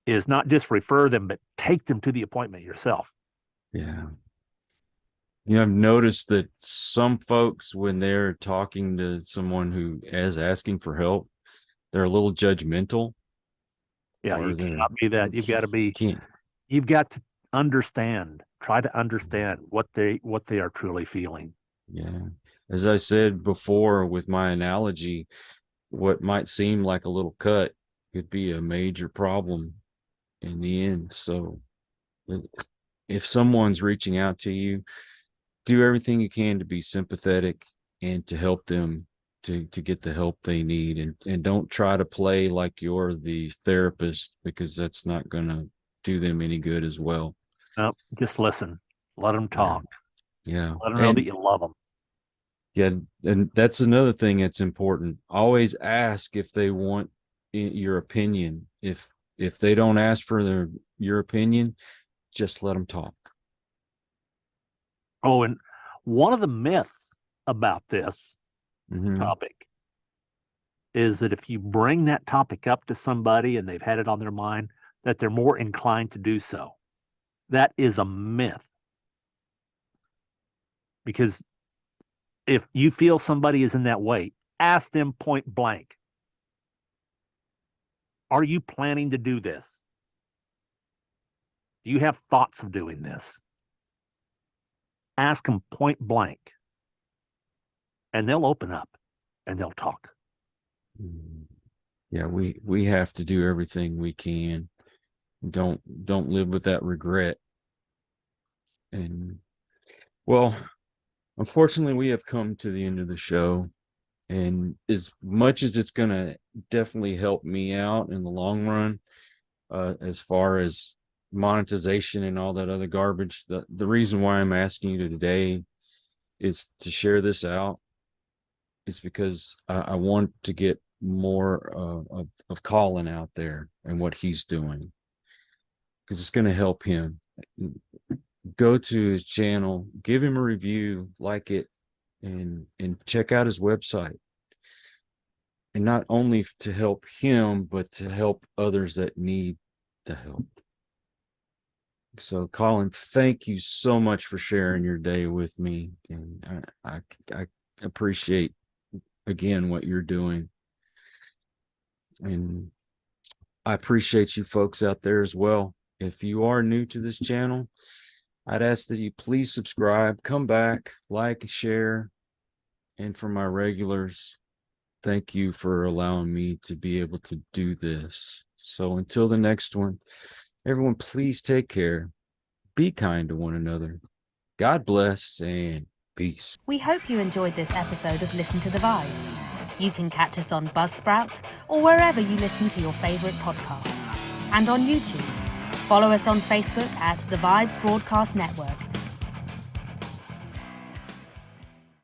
is not just refer them, but take them to the appointment yourself. Yeah. I've noticed that some folks, when they're talking to someone who is asking for help, they're a little judgmental. Yeah, Or you cannot be that. You've got to try to understand what they are truly feeling. Yeah. As I said before with my analogy, what might seem like a little cut could be a major problem in the end. So if someone's reaching out to you, do everything you can to be sympathetic and to help them to get the help they need, and don't try to play like you're the therapist, because that's not going to do them any good as well. No, just listen, let them talk. Yeah. Let them know that you love them. Yeah, and that's another thing that's important. Always ask if they want your opinion. If they don't ask for your opinion, just let them talk. Oh, and one of the myths about this topic is that if you bring that topic up to somebody and they've had it on their mind, that they're more inclined to do so. That is a myth. Because if you feel somebody is in that way, ask them point blank, are you planning to do this? Do you have thoughts of doing this? Ask them point blank, and they'll open up and they'll talk. Yeah, we have to do everything we can. Don't live with that regret. And well, unfortunately, we have come to the end of the show. And as much as it's going to definitely help me out in the long run, as far as monetization and all that other garbage, the reason why I'm asking you today is to share this out. It's because I want to get more of Collin out there and what he's doing, because it's going to help him. Go to his channel, give him a review, like it, and check out his website. And not only to help him, but to help others that need the help. So, Collin, thank you so much for sharing your day with me. And I appreciate, again, what you're doing. And I appreciate you folks out there as well. If you are new to this channel, I'd ask that you please subscribe, come back, like, share. And for my regulars, thank you for allowing me to be able to do this. So until the next one, everyone, please take care. Be kind to one another. God bless and peace. We hope you enjoyed this episode of Listen to the Vibes. You can catch us on Buzzsprout or wherever you listen to your favorite podcasts, and on YouTube. Follow us on Facebook at The Vibes Broadcast Network